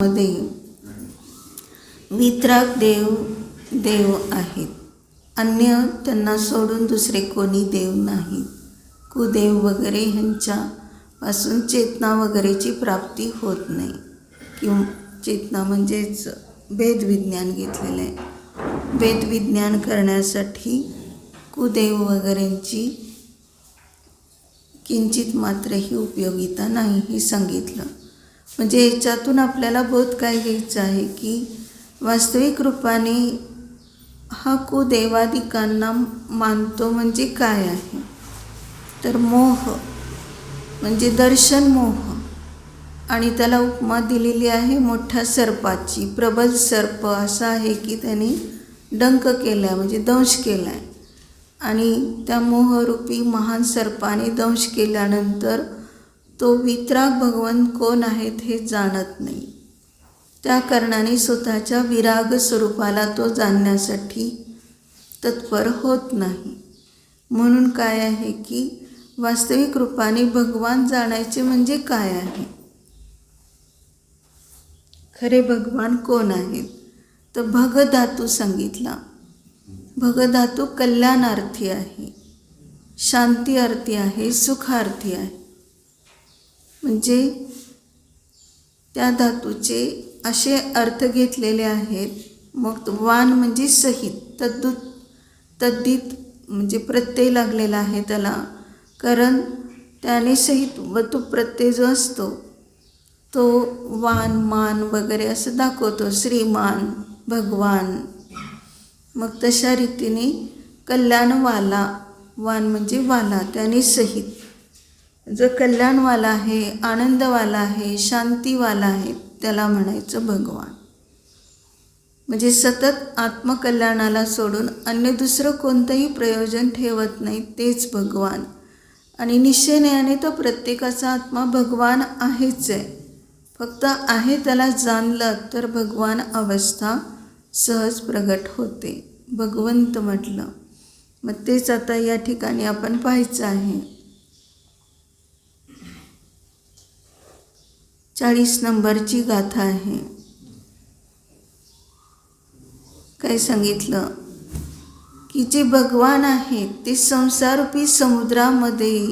मध्ये वितराग देव आहेत. अन्य त्यांना सोडून दुसरे कोणी देव नाहीत. कुदेव वगैरे ह्यांच्यापासून चेतना वगैरेची प्राप्ती होत नाही. किंवा चेतना म्हणजेच भेदविज्ञान घेतलेलं आहे. भेदविज्ञान करण्यासाठी कुदेव वगैरेंची किंचित मात्रही उपयोगिता नाही हे सांगितलं. म्हणजे याच्यातून आपल्याला बोध काय घ्यायचा आहे की वास्तविक रूपाने हा कुदेवादिकांना मानतो म्हणजे काय आहे, तर मोह म्हणजे दर्शन मोह. आणि त्याला उपमा दिलेली आहे मोठ्या सर्पाची. प्रबल सर्प असा आहे की त्याने डंक केला म्हणजे दंश केला आहे. आणि त्या मोहरूपी महान सर्पाने दंश केल्यानंतर तो वितराग भगवंत कोण आहेत हे जाणत नाही. त्या कारणाने स्वतःच्या विराग स्वरूपाला तो जाणण्यासाठी तत्पर होत नाही. म्हणून काय आहे की वास्तविक रूपाने भगवान जाणायचे म्हणजे काय आहे, खरे भगवान कोण आहेत, तर भग धातू सांगितला. भग धातू कल्याणार्थी आहे, शांती अर्थी आहे, सुखार्थी आहे. म्हणजे त्या धातूचे असे अर्थ घेतलेले आहेत. मग वान म्हणजे सहित, तद्दित म्हणजे प्रत्यय लागलेला आहे त्याला, कारण त्याने सहित वतू प्रत्यय जो असतो तो वान मान वगैरे असं दाखवतो. श्रीमान भगवान. मग तशा रीतीने कल्याणवाला, वान म्हणजे वाला, त्याने सहित जो कल्याणवाला आहे, आनंदवाला आहे, शांतीवाला आहे, त्याला म्हणायचं भगवान. म्हणजे सतत आत्मकल्याणाला सोडून अन्य दुसरं कोणतंही प्रयोजन ठेवत नाही, तेच भगवान. आणि निश्चयाने तो प्रत्येकाचा आत्मा भगवान आहेच आहे. फक्त आहे त्याला जाणलं तर भगवान अवस्था सहज प्रगट होते. भगवंत म्हटलं. मग तेच आता या ठिकाणी आपण पाहायचं आहे. 40 नंबरची गाथा आहे. काय सांगितलं की जे भगवान आहेत ते संसारूपी समुद्रामध्ये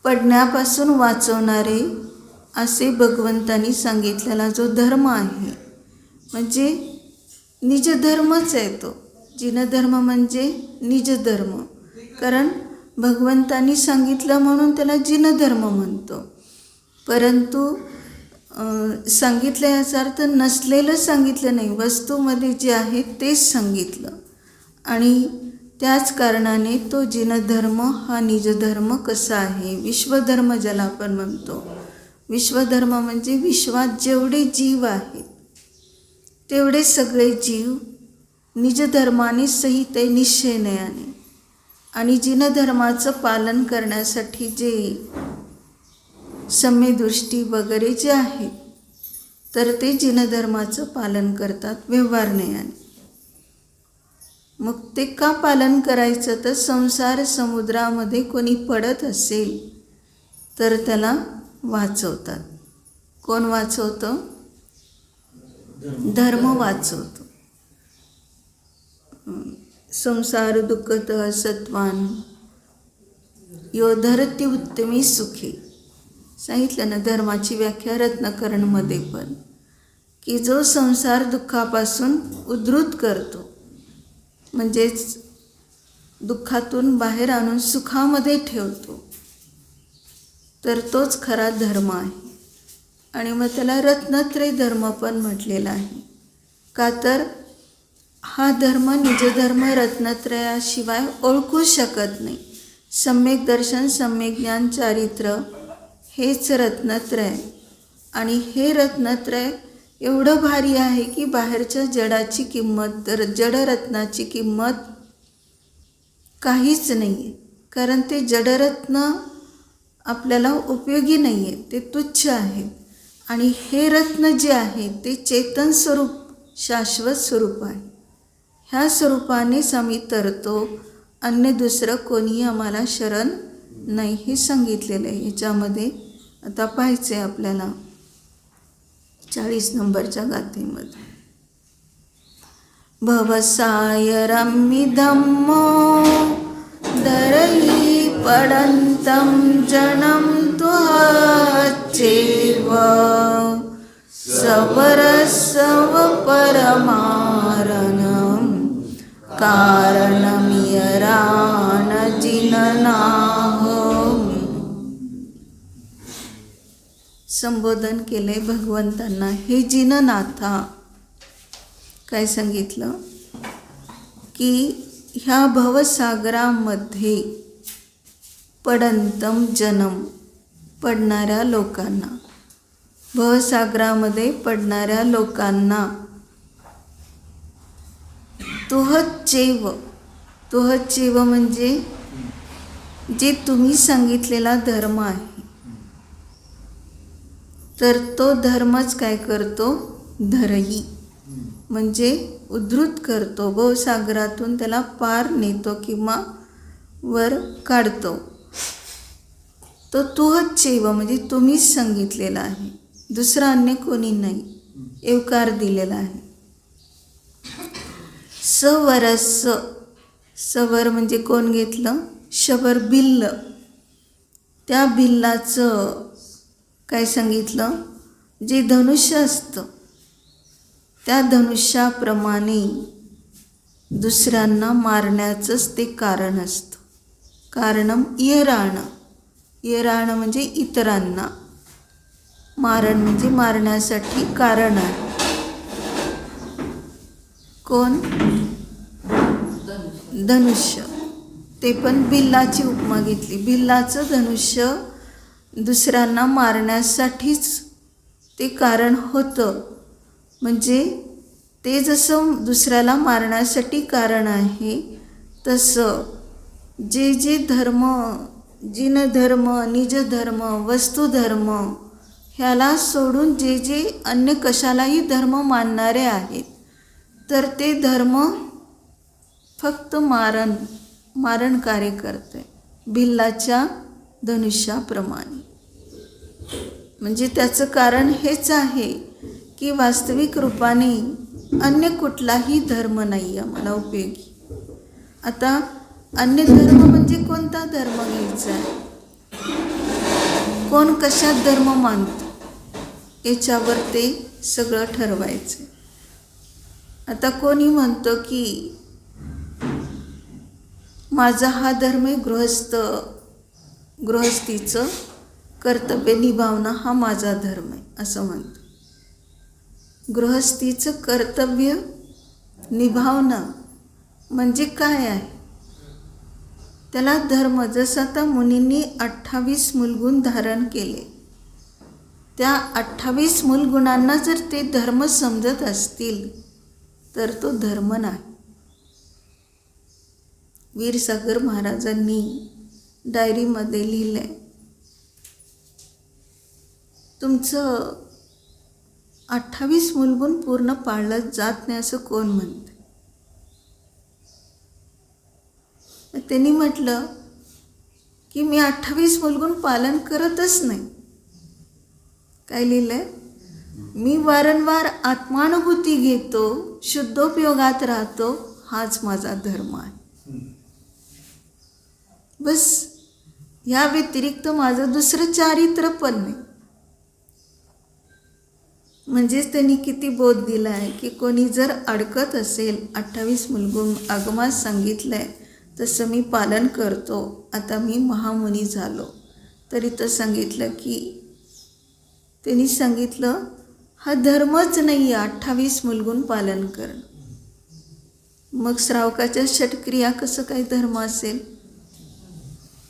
पडण्यापासून वाचवणारे असे भगवंतांनी सांगितलेला जो धर्म आहे, म्हणजे निजधर्मच आहे तो. जिनधर्म म्हणजे निजधर्म. कारण भगवंतांनी सांगितलं म्हणून त्याला जिनधर्म म्हणतो. परंतु सांगितलं याचा अर्थ नसलेलं सांगितलं नाही, वस्तूमध्ये जे आहे तेच सांगितलं. आणि त्याच कारणाने तो जिनधर्म हा निजधर्म कसा आहे, विश्वधर्म ज्याला आपण म्हणतो. विश्वधर्म म्हणजे विश्वात जेवढे जीव आहेत तेवढे सगळे जीव निजधर्माने सहित आहे, निश्चयाने. आणि जिनधर्माचं पालन करण्यासाठी जे सम्यदृष्टी वगैरे जे आहेत तर ते जिनधर्माचं पालन करतात व्यवहारण्याने. मग ते का पालन करायचं, तर संसार समुद्रामध्ये कोणी पडत असेल तर त्याला वाचवतात. कोण वाचवतं? धर्म वाचवतो. संसार दुःखतः सत्वान यो धरती उत्तमी सुखी. सांगितलं ना धर्माची व्याख्या रत्नकरणमध्ये पण, की जो संसार दुःखापासून उद्धृत करतो, म्हणजेच दुःखातून बाहेर आणून सुखामध्ये ठेवतो, तर तोच खरा धर्म आहे. आणि मग त्याला रत्नत्रय धर्म पण म्हटलेला आहे. का तर हा धर्म निजधर्म रत्नत्रयाशिवाय ओळखू शकत नाही. सम्यक दर्शन, सम्यक ज्ञान, चारित्र्य हेच रत्नत्रय. आणि हे रत्नत्रय एवढं भारी आहे की बाहेरच्या जडाची किंमत, तर जडरत्नाची किंमत काहीच नाही आहे. कारण ते जडरत्न आपल्याला उपयोगी नाही आहे, ते तुच्छ आहे. आणि हे रत्न जे आहे ते चेतन स्वरूप, शाश्वत स्वरूप आहे. ह्या स्वरूपानेच आम्ही तरतो, अन्य दुसरं कोणीही आम्हाला शरण नाही हे सांगितलेलं आहे. ह्याच्यामध्ये आता पाहायचं आहे आपल्याला. 40 नंबरच्या गाथेमध्ये. भवसायरमि धम्मो दरयि पडन्तं जनं त्वच्चैव सवरसव परमारणं कारणमियरान जिननाहम्. संबोधन केले भगवंतांना. हे जिननाथा, काय सांगितलं की ह्या भवसागरामध्ये पडंतम जनम, पडणाऱ्या लोकांना, भवसागरामध्ये पडणाऱ्या लोकांना तुहच्चैव, तुहच्चैव म्हणजे जे तुम्ही सांगितलेला धर्म आहे, तर तो धर्मच काय करतो, धरई म्हणजे उद्धृत करतो, भवसागरातून त्याला पार नेतो किंवा वर काढतो. तो तुहच्चैव म्हणजे तुम्हीच सांगितलेला आहे, दुसरा अन्य कोणी नाही, एवकार दिलेला आहे. सवरस, सवर म्हणजे कोण घेतलं, शबर भिल्ल, त्या भिल्लाचं काय सांगितलं, जे धनुष्य असतं त्या धनुष्याप्रमाणे दुसऱ्यांना मारण्याचंच ते कारण असतं. कारणम इयराण, इयराण म्हणजे इतरांना, मारण म्हणजे मारण्यासाठी कारण आहे. कोण, धनुष्य, ते पण भिल्लाची उपमा घेतली. भिल्लाचं धनुष्य दुसऱ्यांना मारण्यासाठीच ते कारण होतं. म्हणजे ते जसं दुसऱ्याला मारण्यासाठी कारण आहे, तसं जे जे धर्म, जिनधर्म, निजधर्म, वस्तुधर्म ह्याला सोडून जे जे अन्य कशालाही धर्म मानणारे आहेत, तर ते धर्म फक्त मारण कार्य करते भिल्लाच्या धनुष्याप्रमाणे. म्हणजे त्याचं कारण हेच आहे की वास्तविक रूपाने अन्य कुठलाही धर्म नाही आहे मला उपयोगी. आता अन्य धर्म म्हणजे कोणता धर्म घ्यायचा आहे, कोण कशात धर्म मानतो याच्यावर ते सगळं ठरवायचं. आता कोणी म्हणतो की माझा हा धर्म आहे, गृहस्थीचं कर्तव्य निभावणं हा माझा धर्म आहे असं म्हणतो. गृहस्थीचं कर्तव्य निभावणं म्हणजे काय आहे, त्याला धर्म. जसं आता मुनींनी 28 मूलगुण धारण केले, त्या 28 मूलगुणांना जर ते धर्म समजत असतील तर तो धर्म नाही. वीरसागर महाराजांनी डायरीमध्ये लिहिलं आहे, तुमचं 28 मूलगुण पूर्ण पाळलं जात नाही असं कोण म्हणते. त्यांनी म्हटलं की मी 28 मूलगुण पालन करतच नाही. काय लिहिलं आहे, मी वारंवार आत्मानुभूती घेतो, शुद्धोपयोगात राहतो, हाच माझा धर्म आहे. बस, ह्या व्यतिरिक्त माझं दुसरं चारित्र पण नाही. म्हणजेच त्यांनी किती बोध दिला आहे की कोणी जर अडकत असेल, 28 मूलगुण आगमात सांगितलं आहे तसं मी पालन करतो, आता मी महामुनी झालो, तरी तर सांगितलं की त्यांनी सांगितलं हा धर्मच नाही आहे 28 मूलगुण पालन करणं. मग श्रावकाच्या षटक्रिया कसं काही धर्म असेल.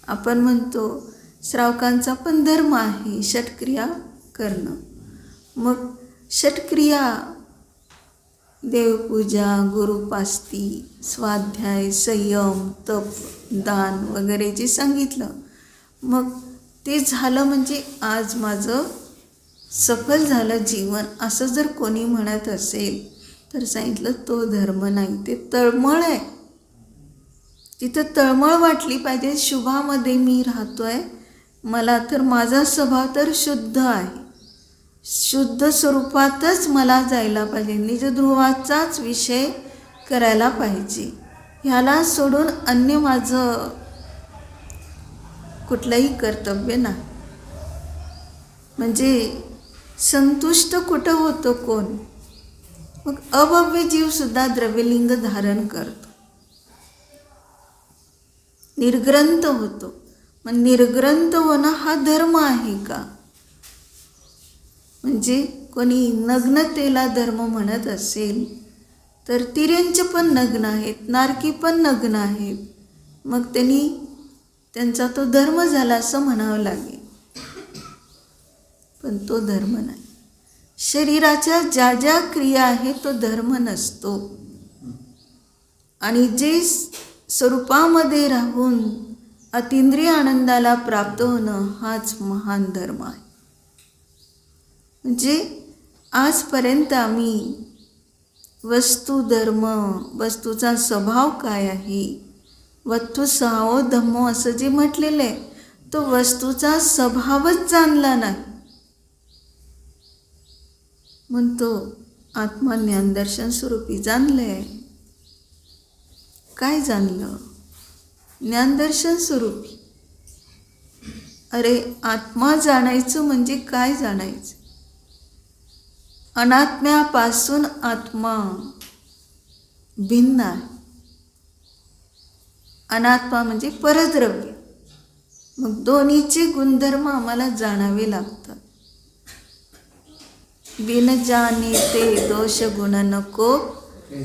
आपण म्हणतो श्रावकांचा पण धर्म आहे षटक्रिया करणं. मग षटक्रिया देवपूजा, गुरुपास्ती, स्वाध्याय, संयम, तप, दान वगैरे जे सांगितलं, मग ते झालं म्हणजे आज माझं सफल झालं जीवन असं जर कोणी म्हणत असेल तर सांगितलं तो धर्म नाही, ते तळमळ आहे. तिथं तळमळ वाटली पाहिजे. शुभामध्ये मी राहतोय, मला तर माझा स्वभाव तर शुद्ध आहे, शुद्ध स्वरूपातच मला जायला पाहिजे, निजध्रुवाचाच विषय करायला पाहिजे. ह्याला सोडून अन्य माझं कुठलंही कर्तव्य नाही. म्हणजे संतुष्ट कुठं होतो कोण? मग अभव्य जीवसुद्धा द्रव्यलिंग धारण करतो, निर्ग्रंथ होतो. मग निर्ग्रंथ होणं हा धर्म आहे का? म्हणजे कोणी नग्नतेला धर्म म्हणत असेल तर तिर्यंच पण नग्न आहेत, नारकी पण नग्न आहेत. मग त्यांचा तो धर्म झाला असं म्हणावं लागेल. पण तो धर्म नाही. शरीराच्या ज्या ज्या क्रिया आहेत तो धर्म नसतो. आणि जे स्वरूपामध्ये राहून अतींद्रिय आनंदाला प्राप्त होणं हाच महान धर्म आहे. म्हणजे आजपर्यंत आम्ही वस्तू धर्म, वस्तूचा स्वभाव काय आहे, वस्तू सहावो धम्मो असं जे म्हटलेलं आहे, तो वस्तूचा स्वभावच जाणला नाही. म्हणतो आत्मा ज्ञानदर्शन स्वरूपी जाणलंय. काय जाणलं? ज्ञानदर्शन स्वरूपी. अरे आत्मा जाणायचं म्हणजे काय जाणायचं? अनात्म्यापासून आत्मा भिन्न आहे. अनात्मा म्हणजे परद्रव्य. मग दोन्हीचे गुणधर्म आम्हाला जाणावे लागतात. बिन जाने ते दोष गुण नको,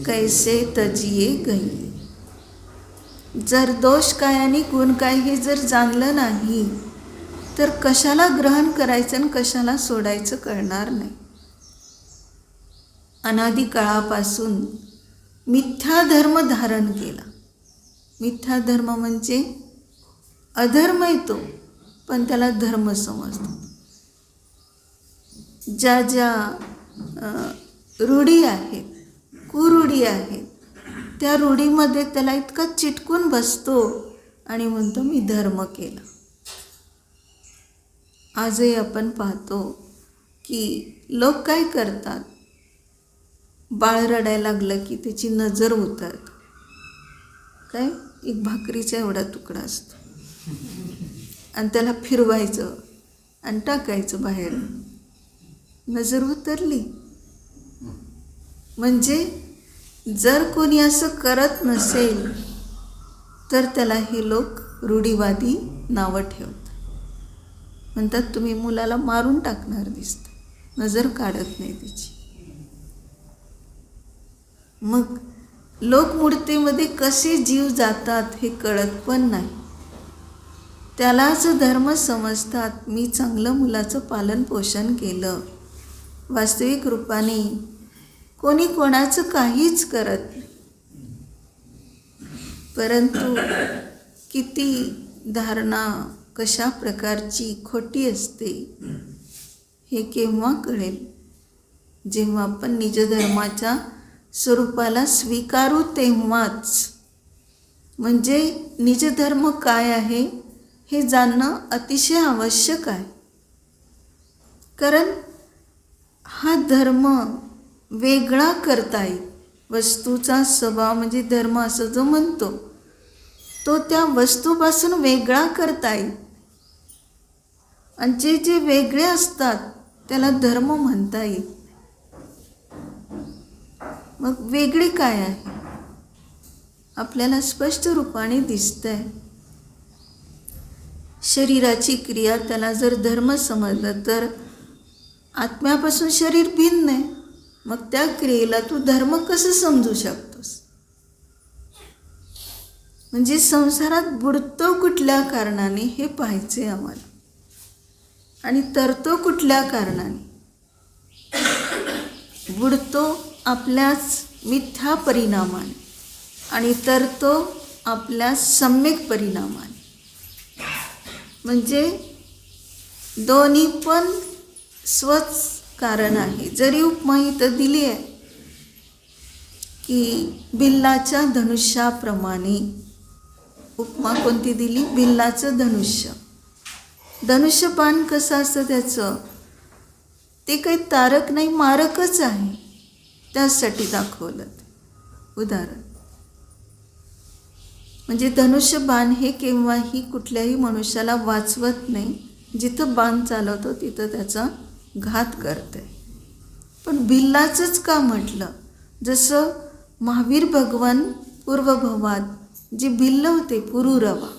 कैसे तजिये गई. जर दोष काय आणि गुण काय हे जर जाणलं नाही तर कशाला ग्रहण करायचं आणि कशाला सोडायचं कळणार नाही. अनादी काळापासून मिथ्या धर्म धारण केला. मिथ्या धर्म म्हणजे अधर्म येतो पण त्याला धर्म समजतो. ज्या ज्या रूढी आहेत, कुरूढी आहेत, त्या रूढीमध्ये त्याला इतका चिटकून बसतो आणि म्हणतो मी धर्म केला. आजही आपण पाहतो की लोक काय करतात, बाळ रडायला लागलं की त्याची नजर उतरते. काय एक भाकरीचा एवढा तुकडा असतो आणि त्याला फिरवायचं आणि टाकायचं बाहेर. नजर उतरली. म्हणजे जर कोणी असं करत नसेल तर त्याला हे लोक रूढीवादी नावं ठेवतात. म्हणतात तुम्ही मुलाला मारून टाकणार दिसतं, नजर काढत नाही त्याची. मग लोकमूर्तीमध्ये कसे जीव जातात हे कळत पण नाही. त्यालाच धर्म समजतात. मी चांगलं मुलाचं पालन पोषण केलं. वास्तविक रूपाने कोणी कोणाचं काहीच करत नाही. परंतु किती धारणा कशा प्रकारची खोटी असते हे केव्हा कळेल? जेव्हा आपण निजधर्माच्या स्वरूपाला स्वीकारू तेव्हाच. म्हणजे निजधर्म काय आहे हे जाणणं अतिशय आवश्यक आहे. कारण हा धर्म वेगळा करता येईल. वस्तूचा स्वभाव म्हणजे धर्म असं जो म्हणतो तो त्या वस्तूपासून वेगळा करता येईल. आणि जे जे वेगळे असतात त्याला धर्म म्हणता येईल. मग वेगळे काय आहे आपल्याला स्पष्ट रूपाने दिसतंय. शरीराची क्रिया त्याला जर धर्म समजलं तर आत्म्यापासून शरीर भिन्न आहे. मग त्या क्रियेला तू धर्म कसं समजू शकतोस? म्हणजे संसारात बुडतो कुठल्या कारणाने हे पाहायचे आम्हाला. आणि तरतो कुठल्या कारणाने? बुडतो आपल्याच मिथ्या परिणामाने आणि तरतो आपल्या सम्यक परिणामाने. म्हणजे दोन्ही पण स्वच कारण आहे. जरी उपमा इथं दिली आहे की बिल्लाच्या धनुष्याप्रमाणे, उपमा कोणती दिली? बिल्लाचं धनुष्य. धनुष्यबाण कसं असतं त्याचं? ते काही तारक नाही, मारकच आहे. त्यासाठी दाखवलं उदाहरण. म्हणजे धनुष्यबाण हे केव्हाही कुठल्याही मनुष्याला वाचवत नाही. जिथं बाण चालवतो तिथं त्याचा घात करते. पण भिल्लाचंच का म्हटलं? जसं महावीर भगवान पूर्वभवात जे भिल्ल होते पुरुरवा,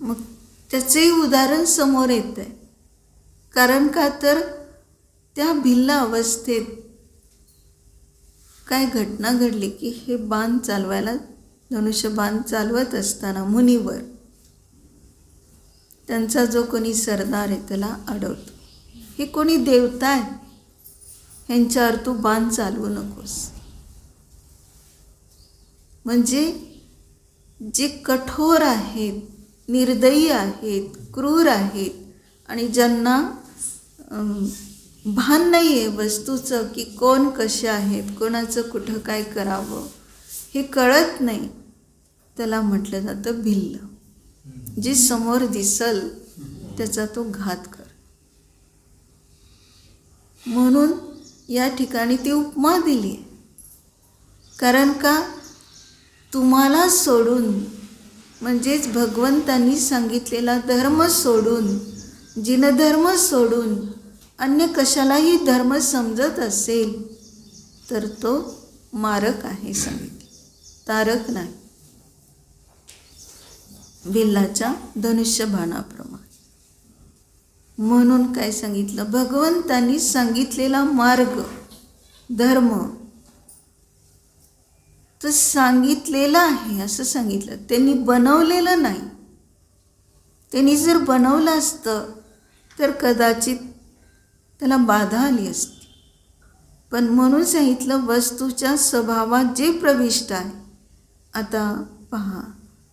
मग त्याचंही उदाहरण समोर येतं आहे. कारण का तर त्या भिल्ल अवस्थेत काय घटना घडली की हे बाण चालवायला, धनुष्यबाण चालवत असताना मुनीवर त्यांचा जो कोणी सरदार आहे त्याला अडवतो. हे कोणी देवता आहे, ह्यांच्यावर तू बाण चालवू नकोस. म्हणजे जे कठोर आहेत, निर्दयी आहेत, क्रूर आहेत आणि ज्यांना भान नाही आहे वस्तूचं की कोण कसे आहेत, कोणाचं कुठं काय करावं हे कळत नाही, त्याला म्हटलं जातं भिल्ल. जे समोर दिसल त्याचा तो घात कर. म्हणून या ठिकाणी ती उपमा दिली आहे. कारण का तुम्हाला सोडून, म्हणजेच भगवंतांनी सांगितलेला धर्म सोडून, जिनधर्म सोडून अन्य कशालाही धर्म समजत असेल तर तो मारक आहे सांगितले, तारक नाही. भिल्लाच्या धनुष्यबाणाप्रमाणे. म्हणून काय सांगितलं? भगवंतांनी सांगितलेला मार्ग, धर्म तर सांगितलेला आहे असं सांगितलं. त्यांनी बनवलेलं नाही. त्यांनी जर बनवलं असतं तर कदाचित त्याला बाधा आली असती. पण म्हणून सांगितलं वस्तूच्या स्वभावात जे प्रविष्ट आहे. आता पहा,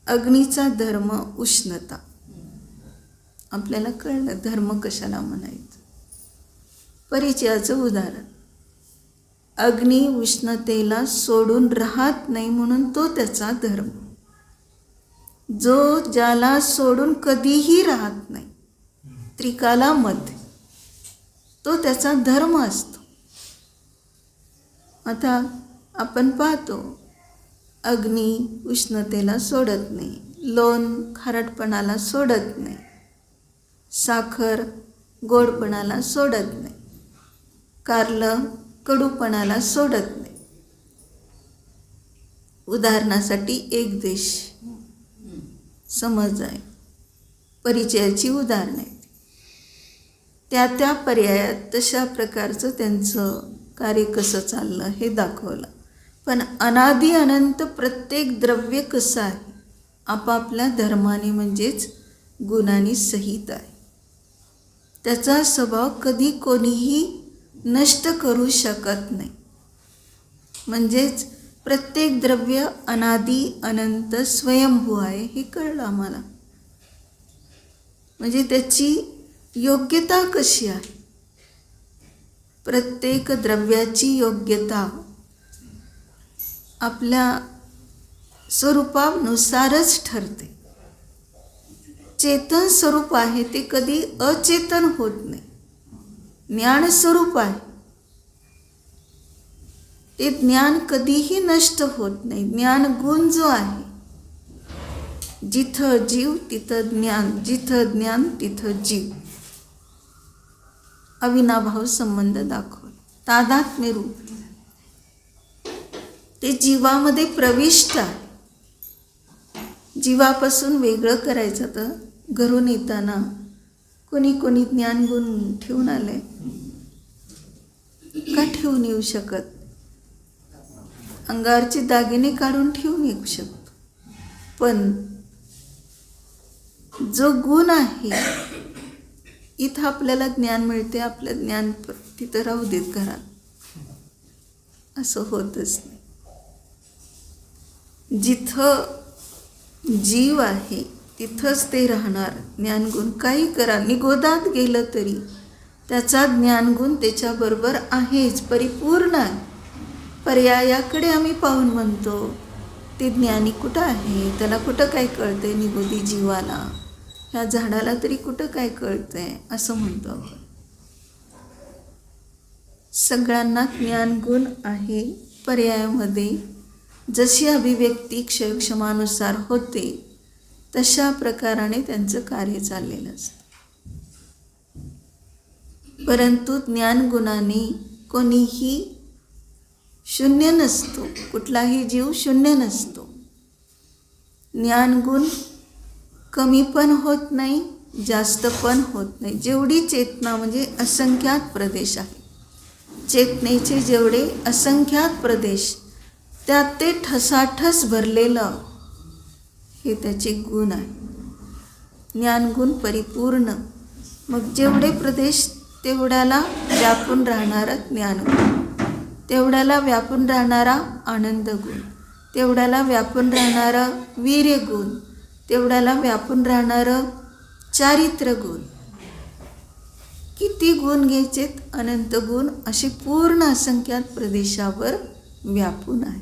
अग्नीचा धर्म उष्णता. आपल्याला कळलं धर्म कशाला म्हणायचं. परिचयाचं उदाहरण, अग्नी उष्णतेला सोडून राहत नाही म्हणून तो त्याचा धर्म. जो ज्याला सोडून कधीही राहत नाही त्रिकालामध्ये, तो त्याचा धर्म असतो. आता आपण पाहतो अग्नी उष्णतेला सोडत नाही, लोण खारटपणाला सोडत नाही, साखर गोडपणाला सोडत नाही, कारलं कडूपणाला सोडत नाही. उदाहरणासाठी एक देश समज आहे, परिचयाची उदाहरणं आहेत. त्या पर्यायात तशा प्रकारचं त्यांचं कार्य कसं चाललं हे दाखवलं. पण अनादि अनंत प्रत्येक द्रव्य कसं आहे, आपापल्या धर्माने म्हणजेच गुणांनी सहित आहे. त्याचा स्वभाव कधी कोणीही नष्ट करू शकत नाही. म्हणजेच प्रत्येक द्रव्य अनादि अनंत स्वयंभू आहे हे कळलं आम्हाला. म्हणजे त्याची योग्यता कशी आहे, प्रत्येक द्रव्याची योग्यता आपल्या स्वरूपानुसारच ठरते. चेतन स्वरूप आहे ते कधी अचेतन होत नाही. ज्ञान स्वरूप आहे ते ज्ञान कधीही नष्ट होत नाही. ज्ञान गुण जो आहे, जिथं जीव तिथं ज्ञान, जिथं ज्ञान तिथं जीव, अविनाभाव संबंध दाखवला. तादात्म्य रूप ते जीवामध्ये प्रविष्ट आहे. जीवापासून वेगळं करायचं तर घरून येताना कोणी ज्ञानगुण ठेवून आले का? ठेवून येऊ शकत. अंगारचे दागिने काढून ठेवून येऊ शकतो. पण जो गुण आहे, इथं आपल्याला ज्ञान मिळते, आपलं ज्ञान तिथं राहू देत घरात, असं होतच नाही. जिथं जीव आहे तिथंच ते राहणार. ज्ञानगुण काही करा, निगोदात गेलं तरी त्याचा ज्ञानगुण त्याच्याबरोबर आहेच, परिपूर्ण आहे. पर्यायाकडे आम्ही पाहून म्हणतो ते ज्ञानी कुठं आहे, त्याला कुठं काय कळतं आहे, निगोदी जीवाला, ह्या झाडाला तरी कुठं काय कळतं आहे असं म्हणतो आपण. सगळ्यांना ज्ञानगुण आहे. पर्यायामध्ये जशी अभिव्यक्ती क्षयक्षमानुसार होते तशा प्रकाराने त्यांचं कार्य चाललेलं असतं. परंतु ज्ञानगुणाने कोणीही शून्य नसतो, कुठलाही जीव शून्य नसतो. ज्ञानगुण कमी पण होत नाही, जास्त पण होत नाही. जेवढी चेतना म्हणजे असंख्यात प्रदेश आहे, चेतनेचे जेवढे असंख्यात प्रदेश त्यात ते ठसाठस भरलेलं हे त्याचे गुण आहे. ज्ञानगुण परिपूर्ण. मग जेवढे प्रदेश तेवढ्याला व्यापून राहणारा ज्ञानगुण, तेवढ्याला व्यापून राहणारा आनंदगुण, तेवढ्याला व्यापून राहणारा वीर्यगुण, तेवढ्याला व्यापून राहणारं चारित्र्यगुण. किती गुण घ्यायचेत? अनंत गुण असे पूर्ण असंख्यात प्रदेशावर व्यापून आहे.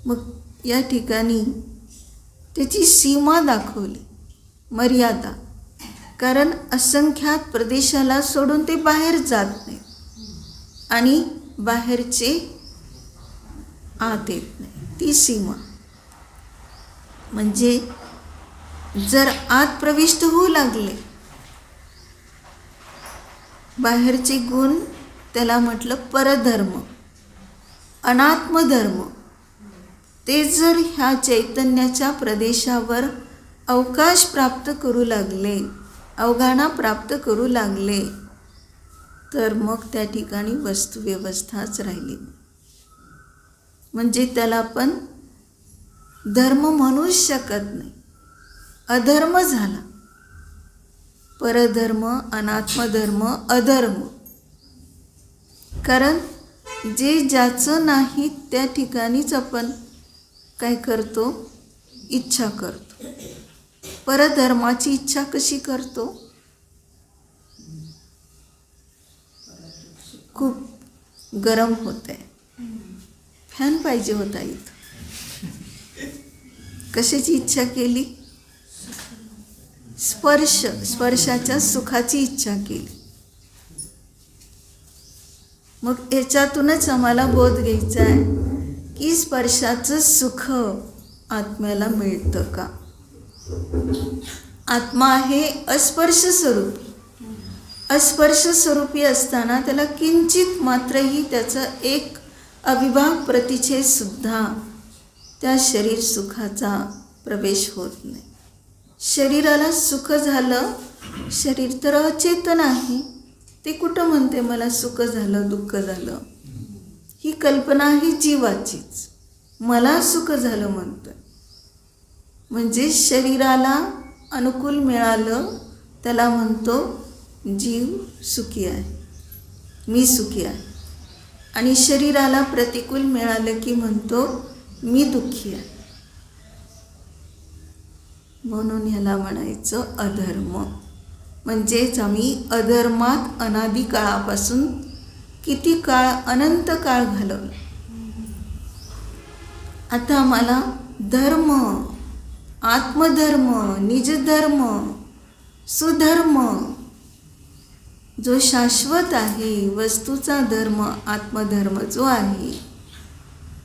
मग या ठिकाणी त्याची सीमा दाखवली, मर्यादा. कारण असंख्यात प्रदेशाला सोडून ते बाहेर जात नाही आणि बाहेरचे आत येत नाही. ती सीमा म्हणजे जर आत प्रविष्ट होऊ लागले बाहेरचे गुण, त्याला म्हटलं परधर्म, अनात्मधर्म. ते जर ह्या चैतन्याच्या प्रदेशावर अवकाश प्राप्त करू लागले, अवगाहना प्राप्त करू लागले, तर मग त्या ठिकाणी वस्तुव्यवस्थाच राहिली. म्हणजे त्याला आपण धर्म म्हणूच शकत नाही, अधर्म झाला. परधर्म, अनात्मधर्म, अधर्म. कारण जे ज्याचं नाही त्या ठिकाणीच आपण काय करतो? इच्छा करतो. परधर्माची इच्छा कशी करतो? खूप गरम होत आहे, फॅन पाहिजे होता इथं. कशाची इच्छा केली? स्पर्शाच्या सुखाची इच्छा केली. मग याच्यातूनच आम्हाला बोध घ्यायचा आहे की स्पर्शाचं सुख आत्म्याला मिळतं का? आत्मा आहे अस्पर्श स्वरूपी. अस्पर्श स्वरूपी असताना त्याला किंचित मात्रही त्याचा एक अविभाग प्रतिच्छेद सुद्धा त्या शरीर सुखाचा प्रवेश होत नाही. शरीराला सुख झालं, शरीर तर अचेतन आहे, ते कुठं म्हणते मला सुख झालं, दुःख झालं? ही कल्पना आहे जीवाचीच. मला सुख झालं म्हणतं. म्हणजे शरीराला अनुकूल मिळालं त्याला म्हणतो जीव सुखी आहे, मी सुखी आहे. आणि शरीराला प्रतिकूल मिळालं की म्हणतो मी दुःखी आहे. म्हणून ह्याला म्हणायचं अधर्म. म्हणजेच आम्ही अधर्मात अनादी काळापासून किती काळ, अनंत काळ घालवला. आता आम्हाला धर्म, आत्मधर्म, निजधर्म, सुधर्म जो शाश्वत आहे, वस्तूचा धर्म, आत्मधर्म जो आहे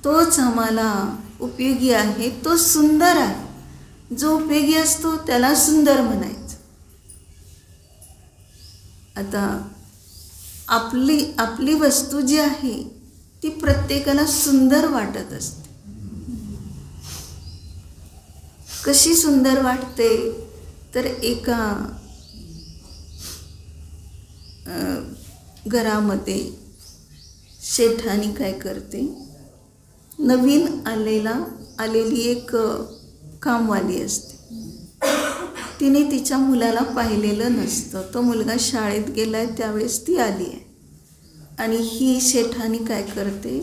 तोच आम्हाला उपयोगी आहे, तो सुंदर आहे. जो उपयोगी असतो त्याला सुंदर म्हणायचं. आता आपली वस्तू जी आहे ती प्रत्येकाला सुंदर वाटत असते. कशी सुंदर वाटते? तर एका घरामध्ये शेठानी काय करते, नवीन आलेली एक कामवाली असते. तिने तिच्या मुलाला पाहिलेलं नसतं. तो मुलगा शाळेत गेला आहे त्यावेळेस ती आली आहे. आणि ही शेठानी काय करते,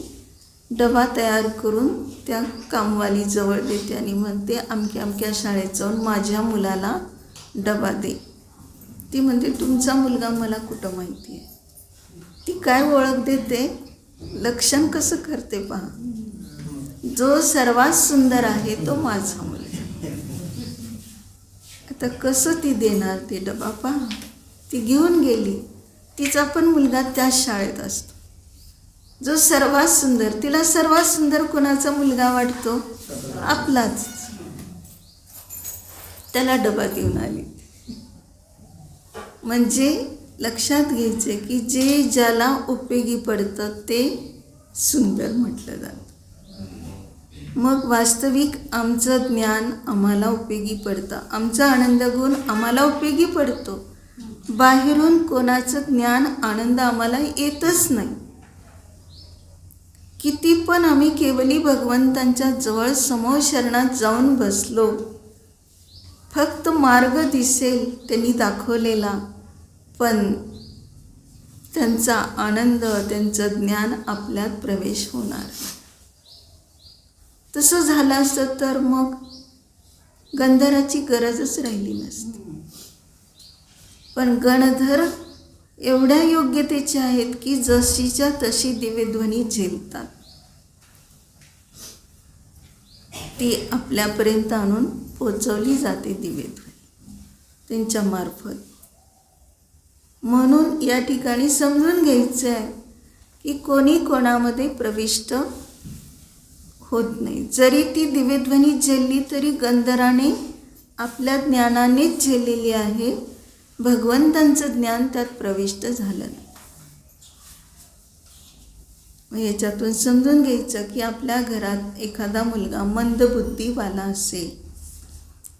डबा तयार करून त्या कामवालीजवळ देते आणि म्हणते अमक्या अमक्या शाळेत जाऊन माझ्या मुलाला डबा दे. ती म्हणते तुमचा मुलगा मला कुठं माहिती आहे. ती काय ओळख देते, लक्षण कसं करते पहा. जो सर्वात सुंदर आहे तो माझा मुलगा. आता कसं ती देणार ते डबा पहा. ती घेऊन गेली. तिचा पण मुलगा त्याच शाळेत असतो, जो सर्वात सुंदर. तिला सर्वात सुंदर कोणाचा मुलगा वाटतो? आपलाच. त्याला डबा देऊन आली. म्हणजे लक्षात घ्यायचे की जे ज्याला उपयोगी पडतं ते सुंदर म्हटलं जातं. मग वास्तविक आमचं ज्ञान आम्हाला उपयोगी पडतं, आमचा आनंद गुण आम्हाला उपयोगी पडतो. बाहेरून कोणाचं ज्ञान आनंद आम्हाला येतच नाही. किती पण आम्ही केवली भगवंतांच्या जवळ समोर शरणात जाऊन बसलो, फक्त मार्ग दिसेल त्यांनी दाखवलेला, पण त्यांचा आनंद, त्यांचं ज्ञान आपल्यात प्रवेश होणार. तसं झालं असतं तर मग गंधराची गरजच राहिली नसती. पण गणधर एवढ्या योग्यतेचे आहेत की जशीच्या तशी दिव्यध्वनी झेलतात. ती आपल्यापर्यंत आणून पोचवली जाते दिव्यध्वनी त्यांच्या मार्फत. म्हणून या ठिकाणी समजून घ्यायचं आहे की कोणी कोणामध्ये प्रविष्ट होत नाही. जरी ती दिव्यध्वनी झेलली तरी गंधराने आपल्या ज्ञानानेच झेललेली आहे, भगवंतांचं ज्ञान त्यात प्रविष्ट झालं नाही. मग याच्यातून समजून घ्यायचं की आपल्या घरात एखादा मुलगा मंदबुद्धीवाला असेल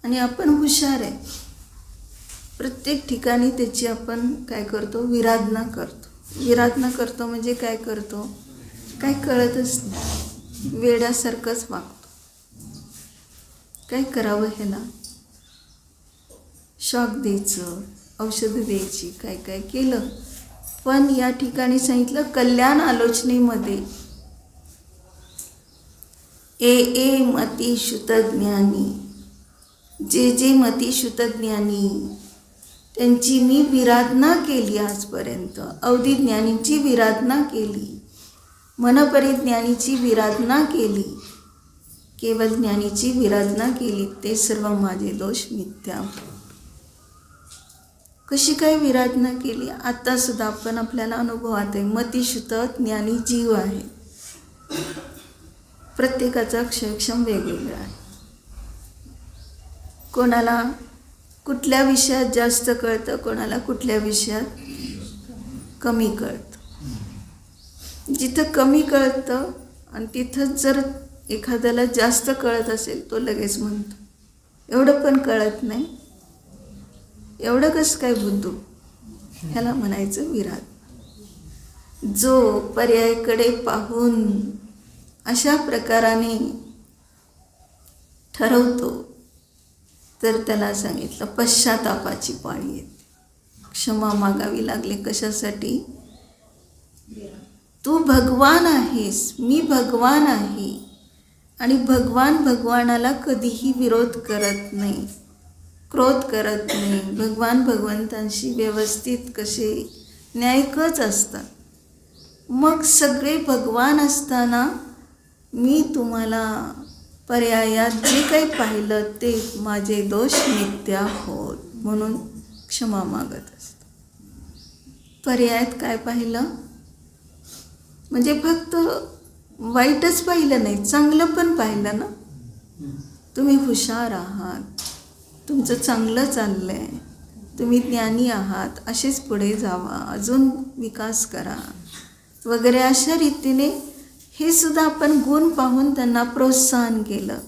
आणि आपण हुशार आहे, प्रत्येक ठिकाणी त्याची आपण काय करतो? विराधना करतो. विराधना करतो म्हणजे काय करतो? काय कळतच नाही, वेड्यासारखंच वागतो. काय करावं ह्याला? शॉक द्यायचं, औषधं द्यायची, काय काय केलं. पण या ठिकाणी सांगितलं कल्याण आलोचनेमध्ये ए मती शुतज्ञानी, जे मती शुतज्ञानी त्यांची मी विराधना केली आजपर्यंत. अवधी ज्ञानीची विराधना केली, मनपरिज्ञानीची विराधना केली, केवळ ज्ञानीची विराधना केली, ते सर्व माझे दोष मिथ्या. कशी काय विराधना केली? आता सुद्धा आपण आपल्याला अनुभवात आहे. मतिशुत ज्ञानी जीव आहे, प्रत्येकाचा क्षयक्षम वेगवेगळा आहे. कोणाला कुठल्या विषयात जास्त कळतं, कोणाला कुठल्या विषयात कमी कळतं. जिथं कमी कळतं आणि तिथं जर एखाद्याला जास्त कळत असेल तो लगेच म्हणतो एवढं पण कळत नाही, एवढं कसं काय बुद्धू? ह्याला म्हणायचं विराध. जो पर्यायाकडे पाहून अशा प्रकाराने ठरवतो तर त्याला सांगितलं पश्चातापाची पाळी येते. क्षमा मागावी लागली. कशासाठी? तू भगवान आहेस, मी भगवान आहे, आणि भगवान भगवानाला कधीही विरोध करत नाही, क्रोध करत नाही. भगवान भगवंतांशी व्यवस्थित कसे न्यायिकच असतात. मग सगळे भगवान असताना मी तुम्हाला पर्यायात जे काही पाहिलं ते माझे दोष मिथ्या होत, म्हणून क्षमा मागत असतो. पर्यायात काय पाहिलं? म्हणजे फक्त वाईटच पाहिलं नाही, चांगलं पण पाहिलं ना. तुम्ही हुशार आहात, तुमचं चांगलं चाललं आहे, तुम्ही ज्ञानी आहात, असेच पुढे जावा, अजून विकास करा वगैरे. अशा रीतीने हे सुद्धा आपण गुण पाहून त्यांना प्रोत्साहन केलं.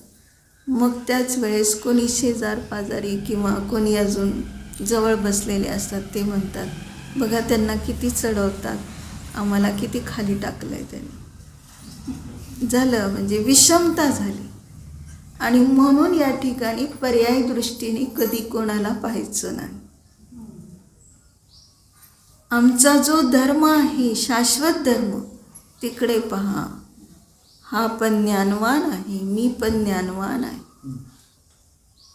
मग त्याच वेळेस कोणी शेजार पाजारी किंवा कोणी अजून जवळ बसलेले असतात ते म्हणतात, बघा त्यांना किती चढवतात, आम्हाला किती खाली टाकलं आहे त्यांनी. झालं म्हणजे विषमता झाली. आणि म्हणून या ठिकाणी पर्यायी दृष्टीने कधी कोणाला पाहायचं नाही. आमचा जो धर्म आहे, शाश्वत धर्म, तिकडे पहा. हा पण ज्ञानवान आहे, मी पण ज्ञानवान आहे,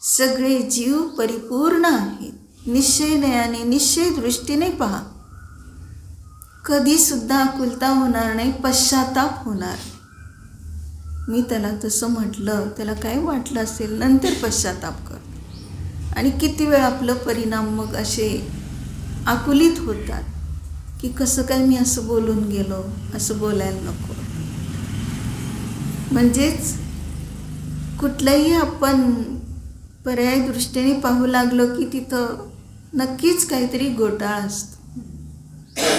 सगळे जीव परिपूर्ण आहेत. निश्चय नयाने, निश्चय दृष्टीने पहा. कधीसुद्धा आकुलता होणार नाही, पश्चाताप होणार. मी त्याला तसं म्हटलं, त्याला काय वाटलं असेल, नंतर पश्चाताप कर. आणि किती वेळ आपलं परिणाम मग असे आकुलित होतात. की कसं काय मी असं बोलून गेलो, असं बोलायला नको. म्हणजेच कुठलंही आपण पर्यायी दृष्टीने पाहू लागलो की तिथं नक्कीच काहीतरी घोटाळा असतो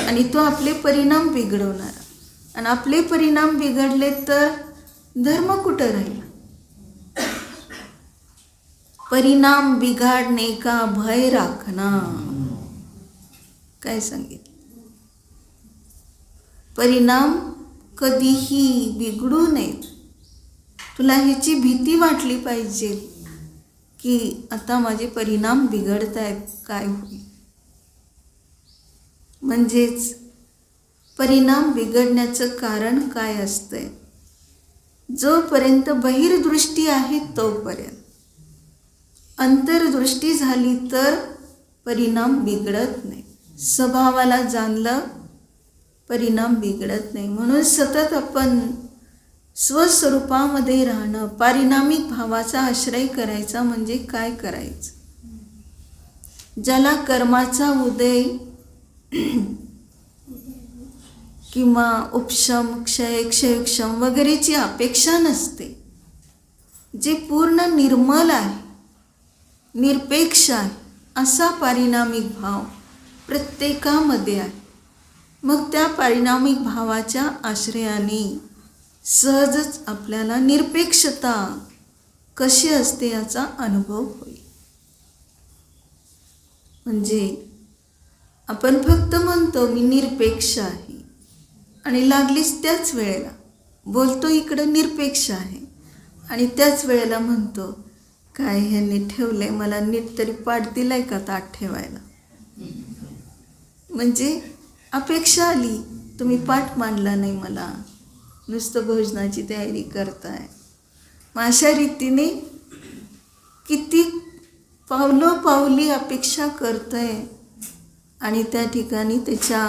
आणि तो आपले परिणाम बिघडवणारा. आणि आपले परिणाम बिघडले तर धर्म कुठं राहील? परिणाम बिघाडणे का भय राखना, काय सांगितलं? परिणाम कधीही बिघडू नयेत. तुला ह्याची भीती वाटली पाहिजे की आता माझे परिणाम बिघडत आहेत, काय होईल. म्हणजेच परिणाम बिघडण्याचं कारण काय असतंय? जोपर्यंत बहिर्दृष्टी आहे तोपर्यंत. अंतर्दृष्टी झाली तर परिणाम बिघडत नाही. स्वभावाला जाणलं परिणाम बिघडत नाही. म्हणून सतत आपण स्वस्वरूपामध्ये राहणं, पारिणामिक भावाचा आश्रय करायचा म्हणजे काय करायचं? ज्याला कर्माचा उदय किंवा उपशम, क्षय, क्षयक्षम वगैरेची अपेक्षा नसते, जे पूर्ण निर्मल आहे, निरपेक्ष आहे, असा पारिणामिक भाव प्रत्येकामध्ये आहे. मग त्या पारिणामिक भावाच्या आश्रयाने सहजच आपल्याला निरपेक्षता कशी असते याचा अनुभव होईल. म्हणजे आपण फक्त म्हणतो मी निरपेक्ष आहे आणि लागलीच त्याच वेळेला बोलतो इकडं निरपेक्ष आहे आणि त्याच वेळेला म्हणतो काय ह्यांनी ठेवलंय, मला नीट तरी पाठ दिलाय का ताट ठेवायला. म्हणजे अपेक्षा आली, तुम्ही पाठ मांडला नाही मला, नुसतं भोजनाची तयारी करताय. मग अशा रीतीने किती पावलोपावली अपेक्षा करतोय आणि त्या ठिकाणी त्याच्या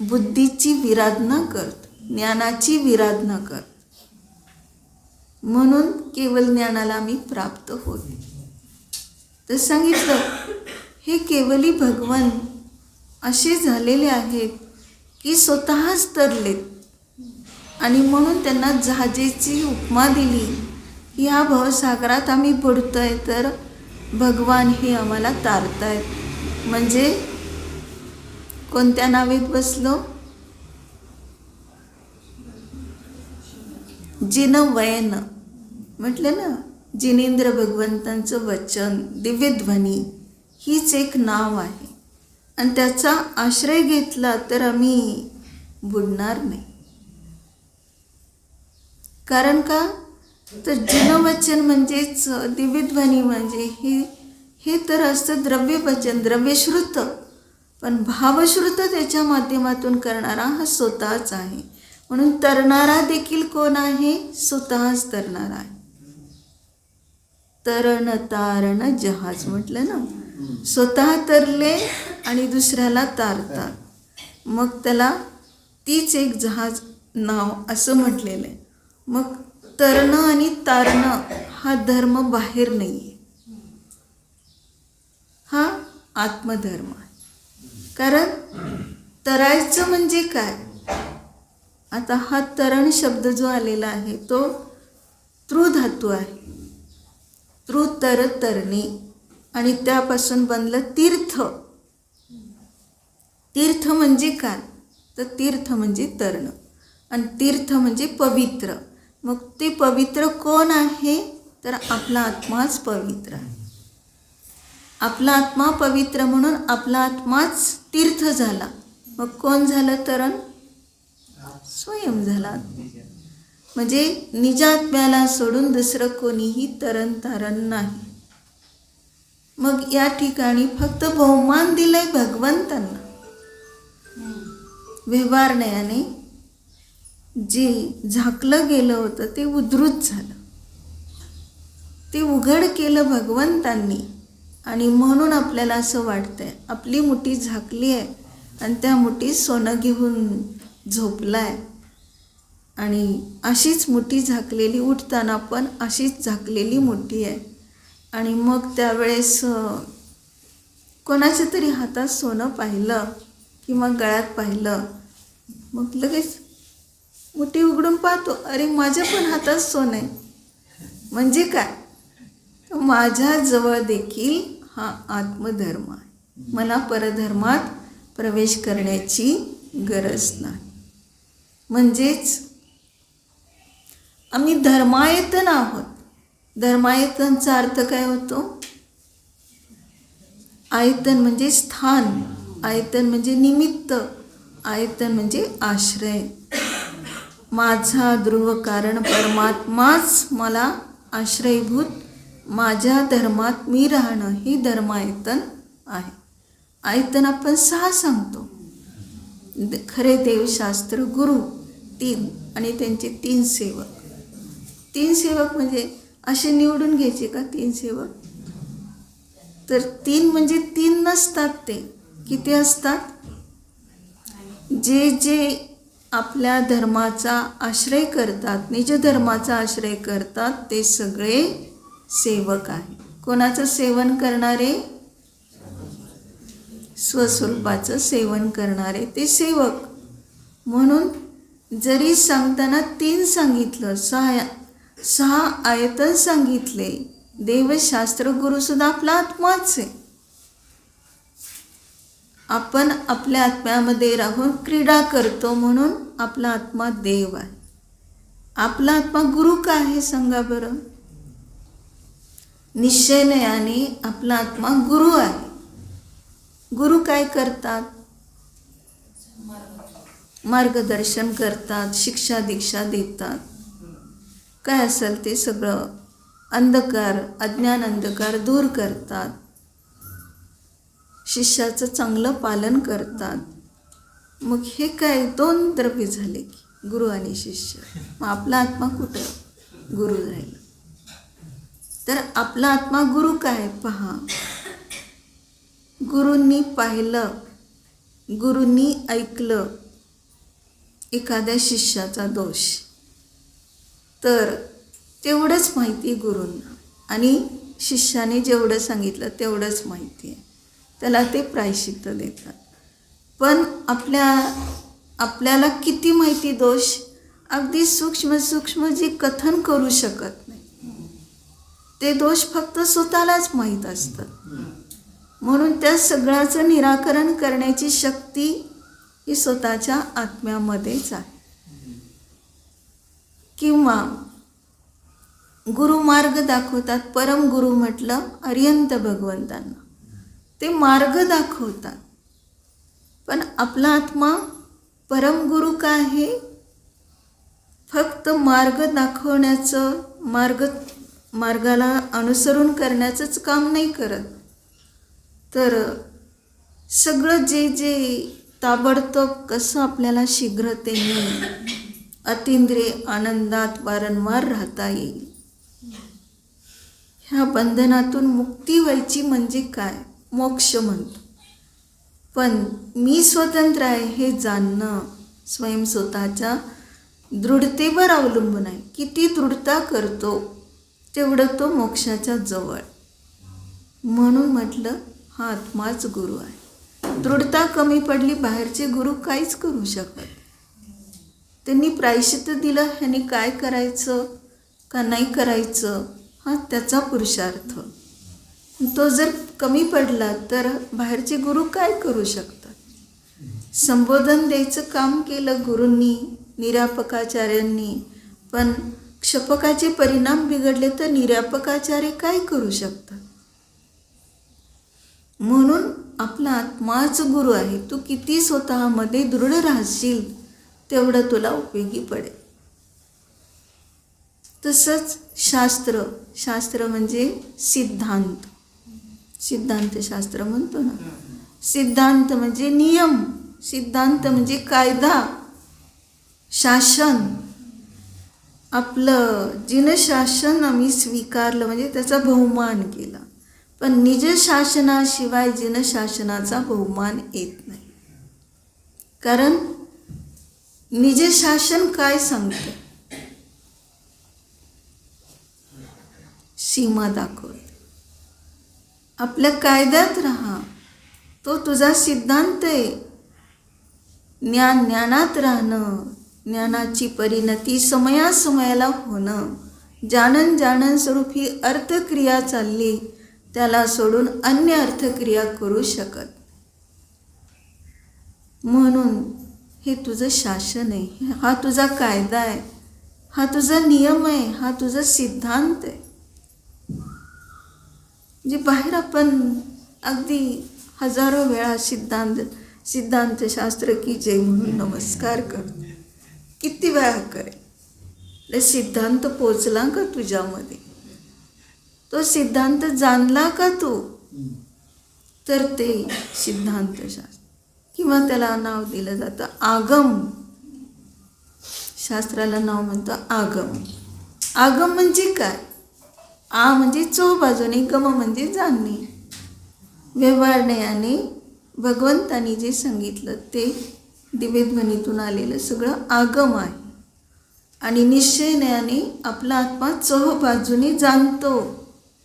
बुद्धीची विराधना करतो, ज्ञानाची विराधना करतो. म्हणून केवळ ज्ञानाला मी प्राप्त होते. तर सांगितलं हे केवली भगवान असे झालेले आहेत की स्वतःच तरलेत आणि म्हणून त्यांना जहाजेची उपमा दिली. ह्या भवसागरात आम्ही बुडतोय तर भगवान हे आम्हाला तारतायत. म्हणजे कोणत्या नावेत बसलो? जिनवयन म्हटलं ना, जिनेंद्र भगवंतांचं वचन, दिव्यध्वनी हीच एक नाव आहे आणि त्याचा आश्रय घेतला तर आम्ही बुडणार नाही. कारण का? तर जिनवचन म्हणजेच दिव्यध्वनी म्हणजे हे तर असतं द्रव्यवचन, द्रव्यश्रुत, पण भावश्रुत त्याच्या माध्यमातून करणारा हा स्वतःच आहे. म्हणून तरणारा देखील कोण आहे? स्वतःच तरणारा आहे. तरण तारण जहाज म्हटलं ना, स्वतः तरले आणि दुसऱ्याला तारतात. मग त्याला तीच एक जहाज नाव असं म्हटलेलं आहे. मग तरणं आणि तारणं हा धर्म बाहेर नाही आहे, हा आत्मधर्म आहे. कारण तरायचं म्हणजे काय? आता हा तरण शब्द जो आलेला आहे तो तृ धातू आहे. तृ तर तरणे आणि त्यापासून बनलं तीर्थ. तीर्थ म्हणजे काय? तर तीर्थ म्हणजे तरण आणि तीर्थ म्हणजे पवित्र. मग ते पवित्र कोण आहे? तर आपला आत्माच पवित्र आहे. आपला आत्मा पवित्र म्हणून आपला आत्माच तीर्थ झाला. मग कोण झालं तरण? स्वयं झाला. म्हणजे निजात्म्याला सोडून दुसरं कोणीही तरण तारण नाही. मग या ठिकाणी फक्त बहुमान दिलंय भगवंतांना. व्यवहारण्याने जे झाकलं गेलं होतं ते उद्धृत झालं, ते उघड केलं भगवंतांनी. आणि म्हणून आपल्याला असं वाटतंय आपली मुठी झाकली आहे आणि त्या मुठीत सोनं घेऊन झोपलाय आणि अशीच मुठी झाकलेली, उठताना पण अशीच झाकलेली मुठी आहे. आणि मग त्यावेळेस कोणाच्या तरी हातात सोनं पाहिलं किंवा गळ्यात पाहिलं, मग लगेच मुठी उघडून पाहतो, अरे माझ्या पण हातात सोनं आहे. म्हणजे काय? माझ्याजवळ देखील हा आत्मधर्म आहे. मला परधर्मात प्रवेश करण्याची गरज नाही. म्हणजेच आम्ही धर्मायतन आहोत. धर्मायतनचा अर्थ काय होतो? आयतन म्हणजे स्थान, आयतन म्हणजे निमित्त, आयतन म्हणजे आश्रय. माझा ध्रुव कारण परमात्माच मला आश्रयभूत, माझ्या धर्मात मी राहणं ही धर्मायतन आहे. आयतन आपण 6 सांगतो. खरे देवशास्त्र गुरु 3 आणि त्यांचे 3 सेवक. 3 सेवक म्हणजे असे निवडून घ्यायचे का 3 सेवक? तर 3 म्हणजे 3 नसतात. ते किती असतात? जे जे आपल्या धर्माचा आश्रय करतात, निज धर्माचा आश्रय करतात, ते सगळे सेवक आहे. कोणाचं सेवन करणारे? स्वस्वरूपाचं सेवन करणारे ते सेवक. म्हणून जरी सांगताना 3 सांगितलं, 6 आयतन सांगितले, देवशास्त्र गुरुसुद्धा आपला आत्माच आहे. आपण आपल्या आत्म्यामध्ये राहून क्रीडा करतो म्हणून आपला आत्मा देव आहे. आपला आत्मा गुरु काय आहे सांगा बरं? निश्चयाने आपला आत्मा गुरु आहे. गुरु काय करतात? मार्गदर्शन करतात, शिक्षा दीक्षा देतात. काय असेल ते सगळं अंधकार, अज्ञान अंधकार दूर करतात. शिष्याचं चांगलं पालन करतात. मग हे काय 2 द्रव्य झाले की गुरु आणि शिष्य. मग आपला आत्मा कुठं? गुरु राहिला. तर आपला आत्मा गुरु काय? पहा, गुरूंनी पाहिलं, गुरूंनी ऐकलं एखाद्या शिष्याचा दोष, तर तेवढंच माहिती गुरूंना, आणि शिष्याने जेवढं सांगितलं तेवढंच माहिती आहे. त्याला ते प्रायश्चित्त देतात. पण आपल्याला किती माहिती दोष? अगदी सूक्ष्म सूक्ष्म जे कथन करू शकत नाही ते दोष फक्त स्वतःलाच माहीत असतात. म्हणून त्या सगळ्याचं निराकरण करण्याची शक्ती ही स्वतःच्या आत्म्यामध्येच आहे. किंवा गुरु मार्ग दाखवतात. परम गुरु म्हटलं अर्यंत भगवंतांना, ते मार्ग दाखवतात. पण आपला आत्मा परम गुरु काय आहे? फक्त मार्ग दाखवण्याचं, मार्गाला अनुसरून करण्याचंच काम नाही करत, तर सगळं जे ताबडतोब कसं आपल्याला शीघ्रतेने अतिंद्रिय आनंदात वारंवार राहता येईल, ह्या बंधनातून मुक्ती व्हायची म्हणजे काय? मोक्ष म्हणतो. पण मी स्वतंत्र आहे हे जाणणं स्वयं स्वतःच्या दृढतेवर अवलंबून आहे. किती दृढता करतो तेवढं तो मोक्षाच्या जवळ. म्हणून म्हटलं हा आत्माच गुरु आहे. दृढता कमी पडली, बाहेरचे गुरु काहीच करू शकत. त्यांनी प्रायश्चित्त दिलं, ह्याने काय करायचं का नाही करायचं हा त्याचा पुरुषार्थ. तो जर कमी पडला तर बाहेरचे गुरु काय करू शकतात? संबोधन द्यायचं काम केलं गुरूंनी, निरापकाचार्यांनी, पण क्षपकाचे परिणाम बिघडले तर निरापकाचार्य काय करू शकतात? म्हणून आपला आत्माच गुरु आहे. तू किती स्वतःमध्ये दृढ राहशील तेवढं तुला उपयोगी पडेल. तसंच शास्त्र म्हणजे सिद्धांत. सिद्धांतशास्त्र म्हणतो ना. सिद्धांत म्हणजे नियम, सिद्धांत म्हणजे कायदा, शासन. आपलं जिनशासन आम्ही स्वीकारलं म्हणजे त्याचा बहुमान केला. पण निज शासनाशिवाय जिनशासनाचा बहुमान येत नाही. कारण निज शासन काय सांगते? सीमा दाखवते. आपल्या कायद्यात राहा, तो तुझा सिद्धांत आहे. ज्ञानात राहणं, ज्ञानाची परिणती समयाला होणं, जाणन स्वरूप ही अर्थक्रिया चालली, त्याला सोडून अन्य अर्थक्रिया करू शकत. म्हणून हे तुझं शासन आहे, हा तुझा कायदा आहे, हा तुझा नियम आहे, हा तुझा सिद्धांत आहे. जे बाहेर आपण अगदी हजारो वेळा सिद्धांतशास्त्र की जय म्हणून नमस्कार करतो. किती वेळा करेल. सिद्धांत पोचला का तुझ्यामध्ये? तो सिद्धांत जाणला का तू? तर ते सिद्धांतशास्त्र, किंवा त्याला नाव दिलं जातं आगम. शास्त्राला नाव म्हणतं आगम. आगम म्हणजे काय? आ म्हणजे चोबाजूने, गम म्हणजे जाणणे. व्यवहारण्याने भगवंतानी जे सांगितलं ते दिव्यध्वनीतून आलेलं सगळं आगम आहे. आणि निश्चयने आपला आत्मा चोबाजूने जाणतो,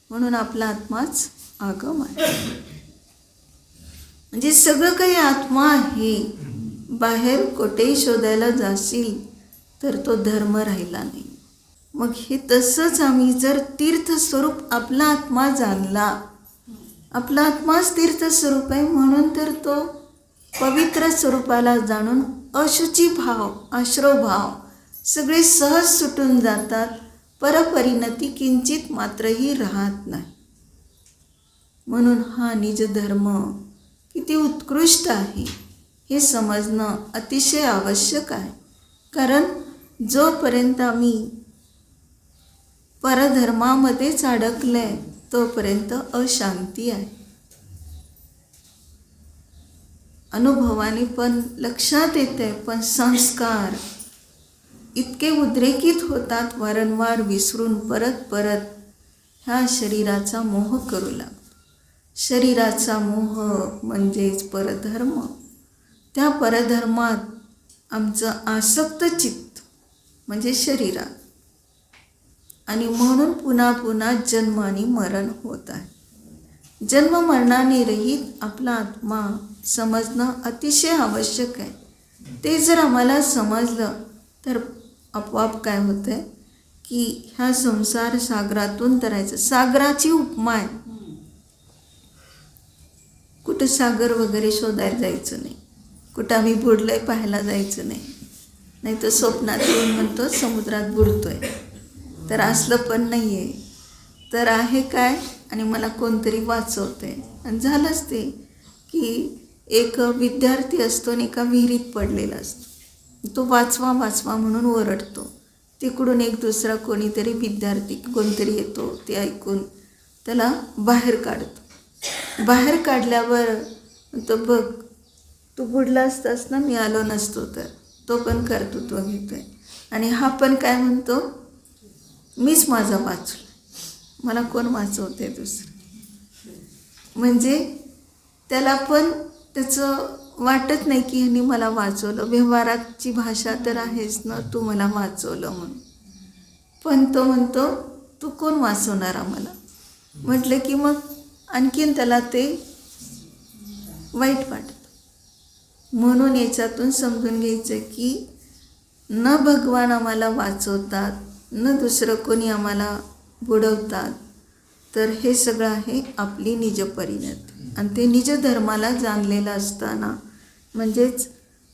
म्हणून आपला आत्माच आगम आहे. म्हणजे सगळं काही आत्मा आहे. बाहेर कोठेही शोधायला जाशील तर तो धर्म राहिला नाही. मग हे तसंच आम्ही जर तीर्थस्वरूप आपला आत्मा जाणला, आपला आत्माच तीर्थस्वरूप आहे, म्हणून तर तो पवित्र स्वरूपाला जाणून अशुची भाव, आश्रवभाव सगळे सहज सुटून जातात. परपरिणती किंचित मात्रही राहत नाही. म्हणून हा निज धर्म किती उत्कृष्ट आहे हे समजणं अतिशय आवश्यक आहे. कारण जोपर्यंत आम्ही परधर्मामध्येच अडकले तोपर्यंत अशांती आहे. अनुभवाने पण लक्षात येते, पण संस्कार इतके उद्रेकित होतात, वारंवार विसरून परत परत ह्या शरीराचा मोह करू लागतो. शरीराचा मोह म्हणजेच परधर्म. त्या परधर्मात आमचं आसक्त चित्त म्हणजे शरीरात, आणि म्हणून पुन्हा पुन्हा जन्म आणि मरण होत आहे. जन्म मरणाने रहित आपला आत्मा समजणं अतिशय आवश्यक आहे. ते जर आम्हाला समजलं तर आपोआप काय होतं आहे की ह्या संसार सागरातून तरायचं. सागराची उपमा आहे. कुठं सागर वगैरे शोधायला जायचं नाही, कुठं आम्ही बुडलंय पाहायला जायचं नाही. नाही तर स्वप्नात येऊन म्हणतो समुद्रात बुडतोय. तर असलं पण नाही आहे. तर आहे काय, आणि मला कोणतरी वाचवते. आणि झालंच ते की एक विद्यार्थी असतो आणि एका विहिरीत पडलेला असतो. तो वाचवा वाचवा म्हणून ओरडतो. तिकडून एक दुसरा कोणीतरी विद्यार्थी कोणतरी येतो. ते ऐकून त्याला बाहेर काढतो. बाहेर काढल्यावर तो बघ, तू बुडला असतास ना, मी आलो नसतो तर. तो पण कर्तृत्व घेतो आहे. आणि हा पण काय म्हणतो, मीच माझा वाचला, मला कोण वाचवते दुसरं. म्हणजे त्याला पण त्याचं वाटत नाही की ह्यांनी मला वाचवलं. व्यवहाराची भाषा तर आहेच ना, तू मला वाचवलं म्हणून. पण तो म्हणतो तू कोण वाचवणार आम्हाला. म्हटलं की मग आणखीन त्याला ते वाईट वाटतं. म्हणून याच्यातून समजून घ्यायचं की न भगवान आम्हाला वाचवतात, न दुसरं कोणी आम्हाला बुडवतात. तर हे सगळं आहे आपली निज परिणती. आणि ते निज धर्माला जाणलेलं असताना, म्हणजेच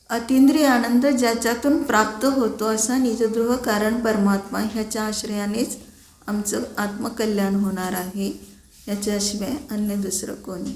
अतिंद्रिय आनंद ज्याच्यातून प्राप्त होतो असा निजद्रोह कारण परमात्मा, ह्याच्या आश्रयानेच आमचं आत्मकल्याण होणार आहे. याच्याशिवाय अन्य दुसरं कोणी